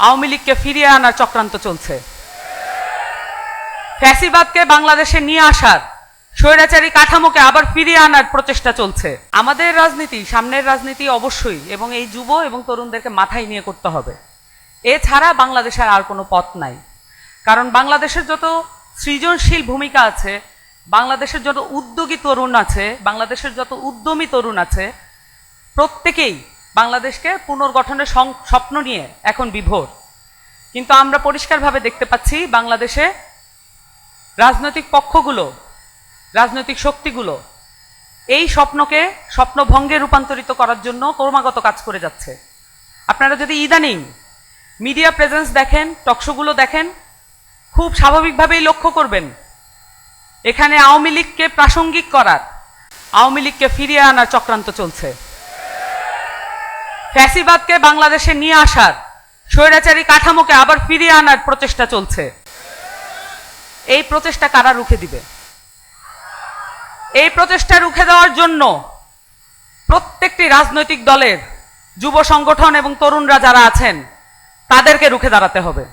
আওয়ামী লীগকে ফিরিয়ে আনার চক্রান্ত চলছে। ফ্যাসিবাদকে বাংলাদেশে নিয়ে আসার, স্বৈরাচারী কাঠামোকে আবার ফিরিয়ে আনার প্রচেষ্টা চলছে। আমাদের রাজনীতি, সামনের রাজনীতি অবশ্যই এবং এই যুব এবং তরুণদেরকে মাথায় নিয়ে করতে হবে। এছাড়া বাংলাদেশের আর কোনো পথ নাই। কারণ বাংলাদেশের যত সৃজনশীল ভূমিকা আছে, বাংলাদেশের যত উদ্যোগী তরুণ আছে, বাংলাদেশের যত উদ্যমী তরুণ আছে, প্রত্যেকেই বাংলাদেশকে পুনর্গঠনের স্বপ্ন নিয়ে এখন বিভোর। কিন্তু আমরা পরিষ্কারভাবে দেখতে পাচ্ছি বাংলাদেশে রাজনৈতিক পক্ষগুলো, রাজনৈতিক শক্তিগুলো এই স্বপ্নকে স্বপ্নভঙ্গে রূপান্তরিত করার জন্য ক্রমাগত কাজ করে যাচ্ছে। আপনারা যদি ইদানিং মিডিয়া প্রেজেন্স দেখেন, টকশোগুলো দেখেন, খুব স্বাভাবিকভাবেই লক্ষ্য করবেন এখানে আওয়ামী লীগকে প্রাসঙ্গিক করার, আওয়ামী লীগকে ফিরিয়ে আনার চক্রান্ত চলছে। ফ্যাসিবাদকে বাংলাদেশে নিয়ে আসার, স্বৈরাচারী কাঠামোকে আবার ফিরিয়ে আনার প্রচেষ্টা চলছে। এই প্রচেষ্টা কারা রুখে দিবে? এই প্রচেষ্টা রুখে দেওয়ার জন্য প্রত্যেকটি রাজনৈতিক দলের যুব সংগঠন এবং তরুণরা যারা আছেন তাদেরকে রুখে দাঁড়াতে হবে।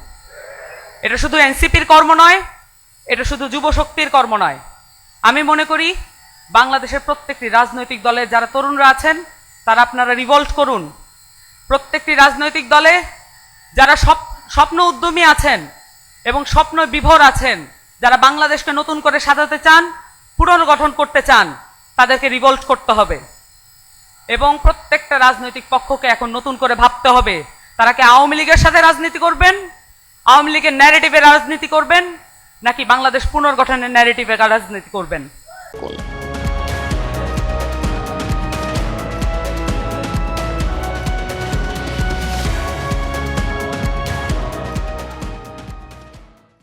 এটা শুধু এনসিপির কর্ম নয়, এটা শুধু যুব শক্তির কর্ম নয়। আমি মনে করি বাংলাদেশের প্রত্যেকটি রাজনৈতিক দলের যারা তরুণরা আছেন তারা আপনারা রিভল্ট করুন। প্রত্যেকটি রাজনৈতিক দলে যারা স্বপ্ন উদ্যমী আছেন এবং স্বপ্ন বিভোর আছেন, যারা বাংলাদেশকে নতুন করে সাজাতে চান, পুনর্গঠন করতে চান, তাদেরকে রিভল্ট করতে হবে। এবং প্রত্যেকটা রাজনৈতিক পক্ষকে এখন নতুন করে ভাবতে হবে তারা কি আওয়ামী লীগের সাথে রাজনীতি করবেন, আওয়ামী লীগের ন্যারেটিভে রাজনীতি করবেন, নাকি বাংলাদেশ পুনর্গঠনের ন্যারেটিভে রাজনীতি করবেন।